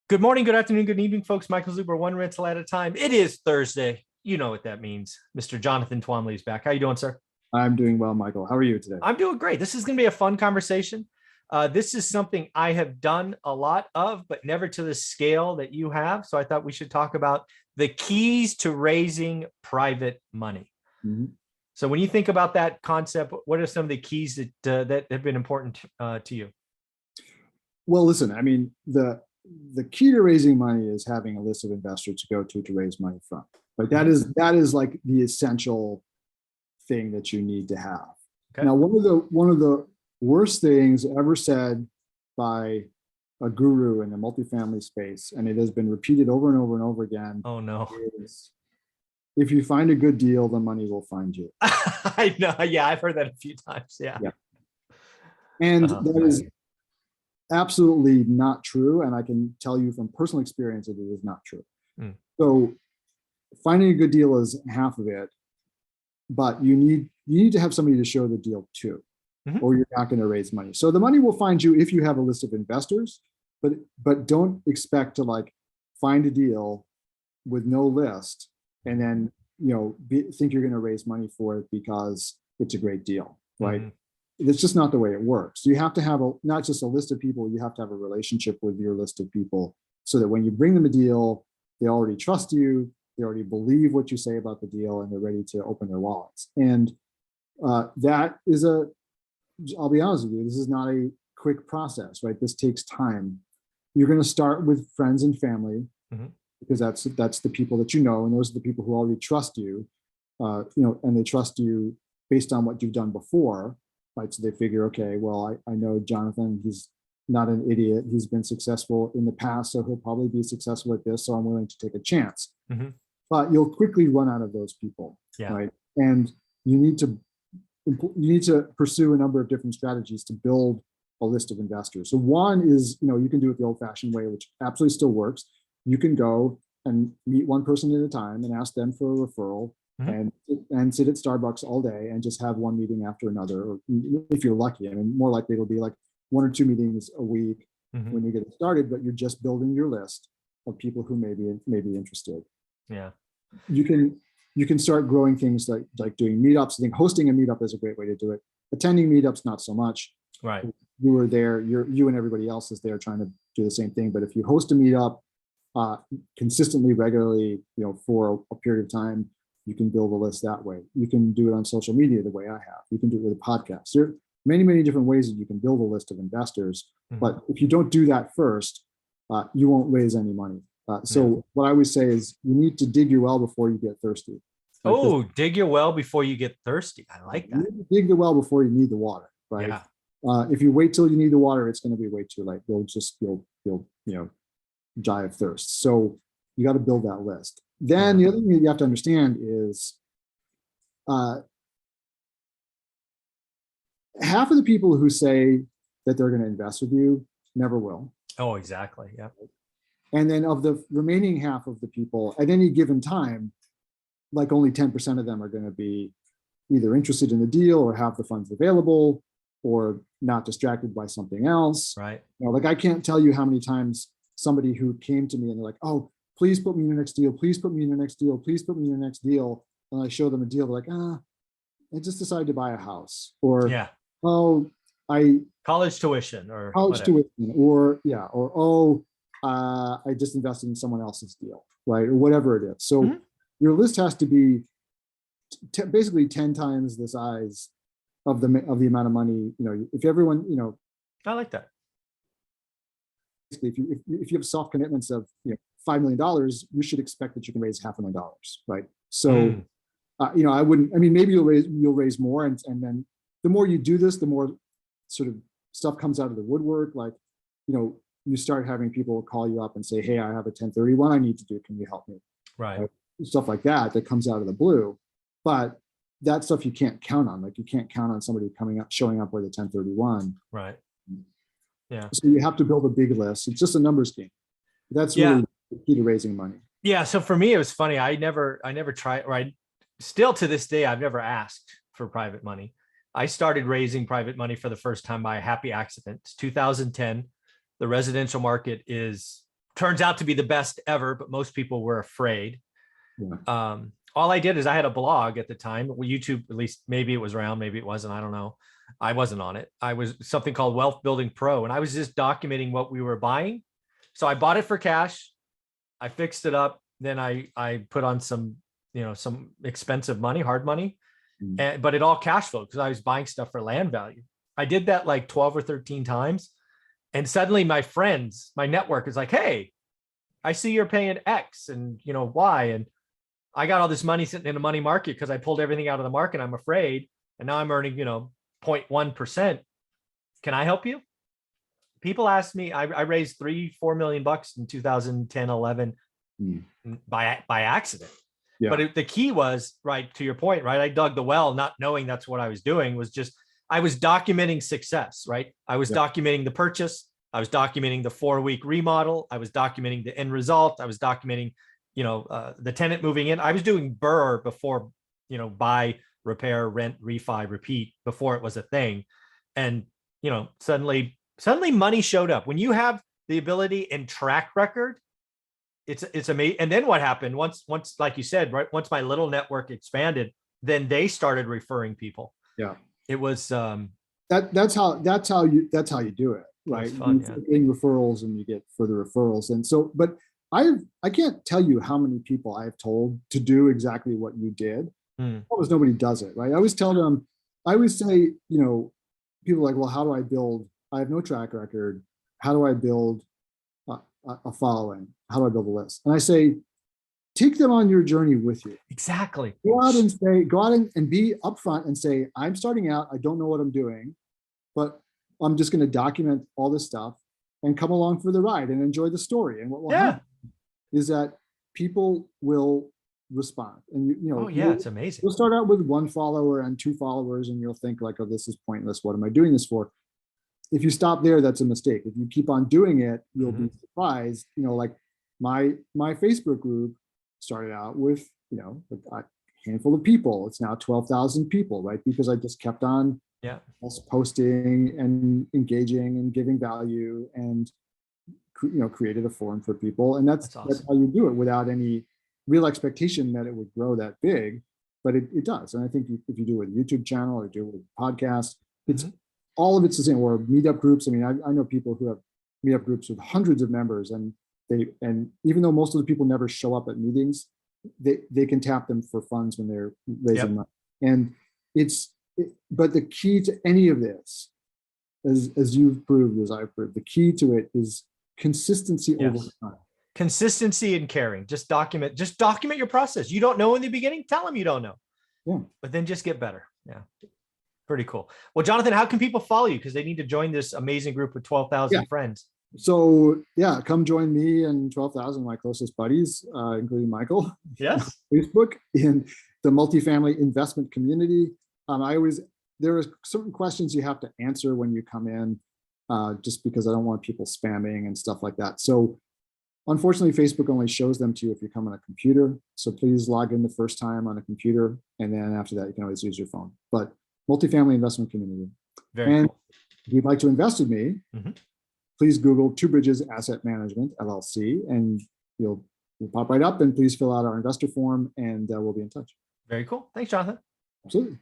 Good morning, good afternoon, good evening, folks. Michael Zuber, one rental at a time. It is Thursday. You know what that means. Mr. Jonathan Twombly is back. How you doing, sir? I'm doing well, Michael. How are you today? I'm doing great. This is going to be a fun conversation. This is something I have done a lot of, but never to the scale that you have. So I thought we should talk about the keys to raising private money. Mhm. So when you think about that concept, what are some of the keys that have been important to you? Well, listen, I mean, the key to raising money is having a list of investors to go to raise money from. Right? That is like the essential thing that you need to have. Okay. Now, one of the worst things ever said by a guru in the multifamily space, and it has been repeated over and over and over again, Oh no. is if you find a good deal, the money will find you. I know. Yeah, I've heard that a few times. Yeah. Yeah. And Uh, that is absolutely not true. And I can tell you from personal experience that it is not true. Mm. So finding a good deal is half of it, but you need to have somebody to show the deal to, or you're not going to raise money. So the money will find you if you have a list of investors, but don't expect to like find a deal with no list and then think you're going to raise money for it because it's a great deal, right? It's just not the way it works. You have to have not just a list of people, you have to have a relationship with your list of people so that when you bring them a deal, they already trust you, they already believe what you say about the deal, and they're ready to open their wallets. And that is I'll be honest with you, this is not a quick process, right? This takes time. You're going to start with friends and family because that's the people that you know, and those are the people who already trust you, and they trust you based on what you've done before. Right, so they figure, okay, well, I know Jonathan, he's not an idiot. He's been successful in the past, so he'll probably be successful at this, so I'm willing to take a chance. But you'll quickly run out of those people, right? And you need to pursue a number of different strategies to build a list of investors. So one is, you can do it the old-fashioned way, which absolutely still works. You can go and meet one person at a time and ask them for a referral. And sit at Starbucks all day and just have one meeting after another, or if you're lucky. I mean, more likely it'll be like 1 or 2 meetings a week when you get started, but you're just building your list of people who may be interested. Yeah. You can start growing things like doing meetups. I think hosting a meetup is a great way to do it. Attending meetups, not so much. Right. You are there, you and everybody else is there trying to do the same thing. But if you host a meetup consistently, regularly, for a period of time, you can build a list that way. You can do it on social media the way I have. You can do it with a podcast. There are many, many different ways that you can build a list of investors. But if you don't do that first, you won't raise any money. So what I always say is you need to dig your well before you get thirsty. Right? Oh, dig your well before you get thirsty. I like that. You need to dig the well before you need the water, right? Yeah. If you wait till you need the water, it's going to be way too late. You'll die of thirst. So you got to build that list. Then the other thing that you have to understand is half of the people who say that they're going to invest with you never will. Oh, exactly. Yeah. And then of the remaining half of the people at any given time, like only 10% of them are going to be either interested in the deal or have the funds available or not distracted by something else. Right. Like I can't tell you how many times somebody who came to me and they're like, oh, please put me in your next deal. Please put me in your next deal. Please put me in your next deal. And I show them a deal. They're like, I just decided to buy a house. Or, college tuition or college tuition. Or, I just invested in someone else's deal, right? Or whatever it is. So your list has to be basically 10 times the size of the amount of money, if everyone, I like that. Basically, if you have soft commitments of $5 million, you should expect that you can raise $500,000, right? So, maybe you'll raise more, and then the more you do this, the more sort of stuff comes out of the woodwork. Like, you start having people call you up and say, "Hey, I have a 1031 I need to do. Can you help me?" Right. Stuff like that comes out of the blue, but that stuff you can't count on. Like you can't count on somebody showing up with a 1031. Right. Yeah. So you have to build a big list. It's just a numbers game. That's really the key to raising money. Yeah. So for me, it was funny. I never tried, or still to this day, I've never asked for private money. I started raising private money for the first time by a happy accident. It's 2010. The residential market is turns out to be the best ever, but most people were afraid. Yeah. All I did is I had a blog at the time. Well, YouTube, at least maybe it was around, maybe it wasn't. I don't know. I wasn't on it. I was something called Wealth Building Pro, and I was just documenting what we were buying. So I bought it for cash. I fixed it up. Then I put on some, some expensive money, hard money, but it all cash flowed because I was buying stuff for land value. I did that like 12 or 13 times. And suddenly my friends, my network is like, hey, I see you're paying X and Y. And I got all this money sitting in a money market because I pulled everything out of the market. I'm afraid. And now I'm earning, 0.1%. Can I help you? People ask me, I raised $3-4 million in 2010, 11 by accident. Yeah. But the key was, right, to your point, right? I dug the well, not knowing that's what I was doing, was just, I was documenting success, right? I was documenting the purchase. I was documenting the 4-week remodel. I was documenting the end result. I was documenting, the tenant moving in. I was doing BRRRR before, buy, repair, rent, refi, repeat, before it was a thing. And, suddenly money showed up. When you have the ability and track record, it's amazing. And then what happened once, like you said, right? Once my little network expanded, then they started referring people. Yeah. It was, that's how you do it, right? Fun, getting referrals and you get further referrals. And so, but I can't tell you how many people I've told to do exactly what you did. Almost nobody does it, right? I always tell them, I always say, people are like, well, how do I build? I have no track record. How do I build a following? How do I build a list? And I say, take them on your journey with you. Exactly. Go out and be upfront and say, I'm starting out. I don't know what I'm doing, but I'm just going to document all this stuff and come along for the ride and enjoy the story. And what will happen is that people will respond. And it's amazing. You'll start out with 1 follower and 2 followers, and you'll think like, oh, this is pointless. What am I doing this for? If you stop there, that's a mistake. If you keep on doing it, you'll be surprised. Like my Facebook group started out with, a handful of people. It's now 12,000 people, right? Because I just kept on posting and engaging and giving value and, created a forum for people. And that's awesome. That's how you do it without any real expectation that it would grow that big, but it does. And I think if you do it with a YouTube channel or do it with a podcast, it's all of it's the same. Or meetup groups. I mean, I know people who have meetup groups with hundreds of members, and even though most of the people never show up at meetings, they can tap them for funds when they're raising money. And but the key to any of this, as you've proved, as I've proved, the key to it is consistency over time. Consistency and caring. Just document your process. You don't know in the beginning, tell them you don't know. Yeah. But then just get better. Yeah. Pretty cool. Well, Jonathan, how can people follow you? Because they need to join this amazing group of 12,000 friends. So come join me and 12,000 of my closest buddies, including Michael. Yes. Facebook in the multifamily investment community. There are certain questions you have to answer when you come in, just because I don't want people spamming and stuff like that. So unfortunately, Facebook only shows them to you if you come on a computer. So please log in the first time on a computer. And then after that, you can always use your phone. But multifamily investment community. Very cool. If you'd like to invest with me, please Google Two Bridges Asset Management, LLC, and you'll pop right up. And please fill out our investor form and we'll be in touch. Very cool. Thanks, Jonathan. Absolutely.